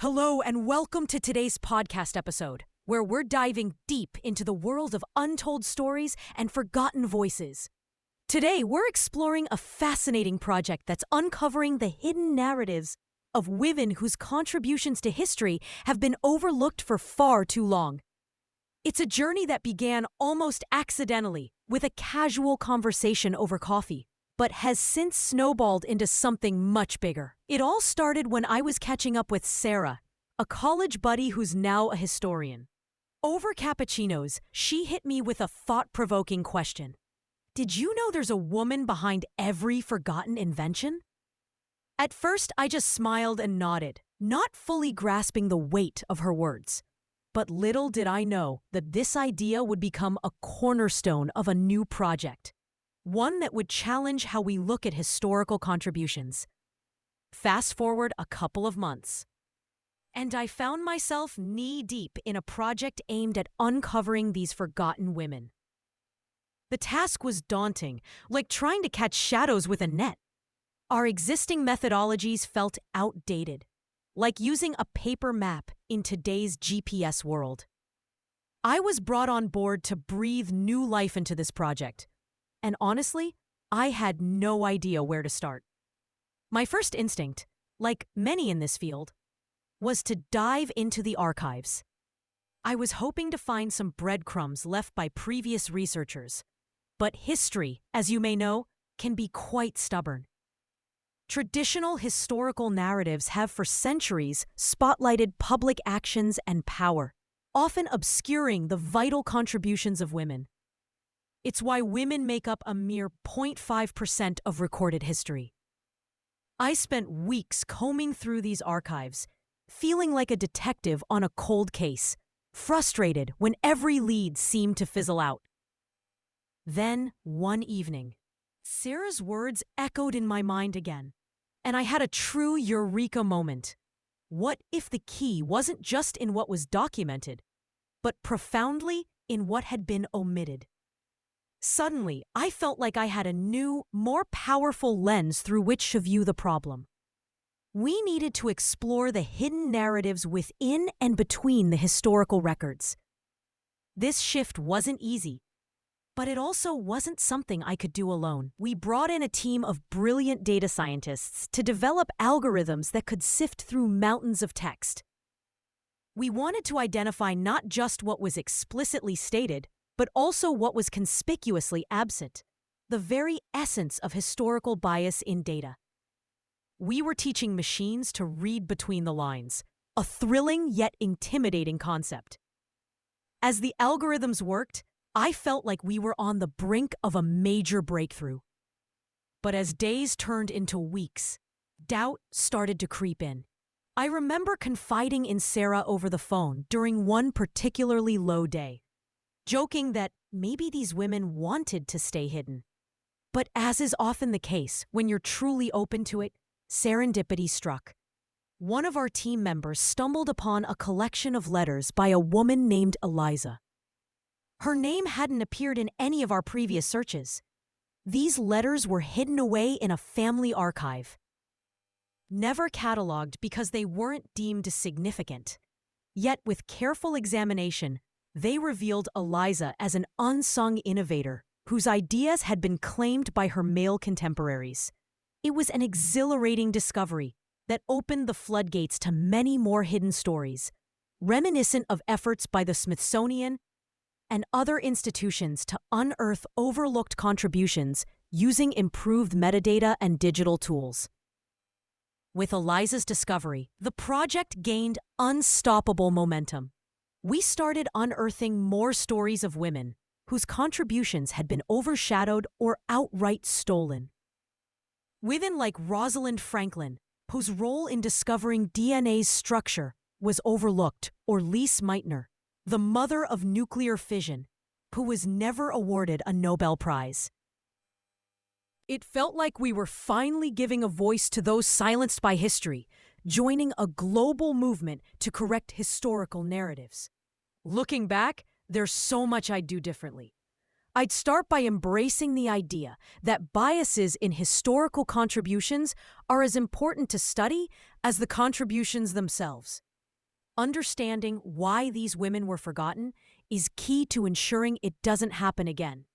Hello, and welcome to today's podcast episode, where we're diving deep into the world of untold stories and forgotten voices. Today, we're exploring a fascinating project that's uncovering the hidden narratives of women whose contributions to history have been overlooked for far too long. It's a journey that began almost accidentally with a casual conversation over coffee, but has since snowballed into something much bigger. It all started when I was catching up with Sarah, a college buddy who's now a historian. Over cappuccinos, she hit me with a thought-provoking question. Did you know there's a woman behind every forgotten invention? At first, I just smiled and nodded, not fully grasping the weight of her words. But little did I know that this idea would become a cornerstone of a new project. One that would challenge how we look at historical contributions. Fast forward a couple of months, and I found myself knee-deep in a project aimed at uncovering these forgotten women. The task was daunting, like trying to catch shadows with a net. Our existing methodologies felt outdated, like using a paper map in today's GPS world. I was brought on board to breathe new life into this project. And honestly, I had no idea where to start. My first instinct, like many in this field, was to dive into the archives. I was hoping to find some breadcrumbs left by previous researchers. But history, as you may know, can be quite stubborn. Traditional historical narratives have for centuries spotlighted public actions and power, often obscuring the vital contributions of women. It's why women make up a mere 0.5% of recorded history. I spent weeks combing through these archives, feeling like a detective on a cold case, frustrated when every lead seemed to fizzle out. Then, one evening, Sarah's words echoed in my mind again, and I had a true eureka moment. What if the key wasn't just in what was documented, but profoundly in what had been omitted? Suddenly, I felt like I had a new, more powerful lens through which to view the problem. We needed to explore the hidden narratives within and between the historical records. This shift wasn't easy, but it also wasn't something I could do alone. We brought in a team of brilliant data scientists to develop algorithms that could sift through mountains of text. We wanted to identify not just what was explicitly stated, but also what was conspicuously absent, the very essence of historical bias in data. We were teaching machines to read between the lines, a thrilling yet intimidating concept. As the algorithms worked, I felt like we were on the brink of a major breakthrough. But as days turned into weeks, doubt started to creep in. I remember confiding in Sarah over the phone during one particularly low day, joking that maybe these women wanted to stay hidden. But as is often the case, when you're truly open to it, serendipity struck. One of our team members stumbled upon a collection of letters by a woman named Eliza. Her name hadn't appeared in any of our previous searches. These letters were hidden away in a family archive, never cataloged because they weren't deemed significant. Yet with careful examination, they revealed Eliza as an unsung innovator whose ideas had been claimed by her male contemporaries. It was an exhilarating discovery that opened the floodgates to many more hidden stories, reminiscent of efforts by the Smithsonian and other institutions to unearth overlooked contributions using improved metadata and digital tools. With Eliza's discovery, the project gained unstoppable momentum. We started unearthing more stories of women whose contributions had been overshadowed or outright stolen. Women like Rosalind Franklin, whose role in discovering DNA's structure was overlooked, or Lise Meitner, the mother of nuclear fission, who was never awarded a Nobel Prize. It felt like we were finally giving a voice to those silenced by history, joining a global movement to correct historical narratives. Looking back, there's so much I'd do differently. I'd start by embracing the idea that biases in historical contributions are as important to study as the contributions themselves. Understanding why these women were forgotten is key to ensuring it doesn't happen again.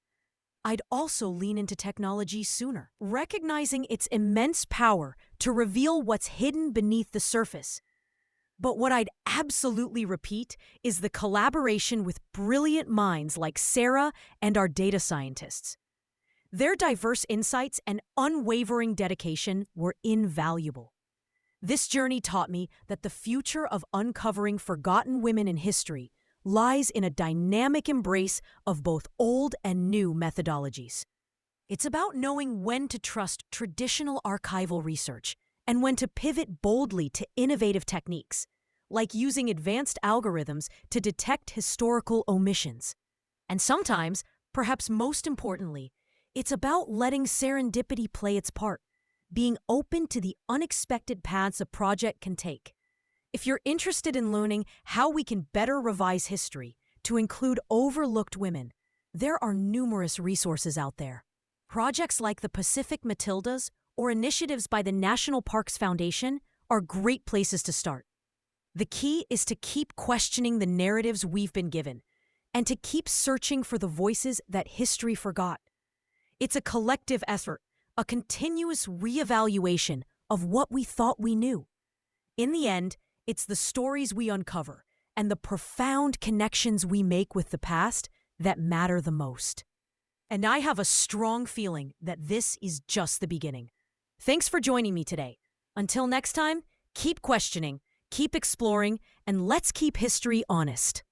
I'd also lean into technology sooner, recognizing its immense power to reveal what's hidden beneath the surface. But what I'd absolutely repeat is the collaboration with brilliant minds like Sarah and our data scientists. Their diverse insights and unwavering dedication were invaluable. This journey taught me that the future of uncovering forgotten women in history lies in a dynamic embrace of both old and new methodologies. It's about knowing when to trust traditional archival research and when to pivot boldly to innovative techniques, like using advanced algorithms to detect historical omissions. And sometimes, perhaps most importantly, it's about letting serendipity play its part, being open to the unexpected paths a project can take. If you're interested in learning how we can better revise history to include overlooked women, there are numerous resources out there. Projects like the Pacific Matildas or initiatives by the National Parks Foundation are great places to start. The key is to keep questioning the narratives we've been given and to keep searching for the voices that history forgot. It's a collective effort, a continuous reevaluation of what we thought we knew. In the end, it's the stories we uncover and the profound connections we make with the past that matter the most. And I have a strong feeling that this is just the beginning. Thanks for joining me today. Until next time, keep questioning, keep exploring, and let's keep history honest.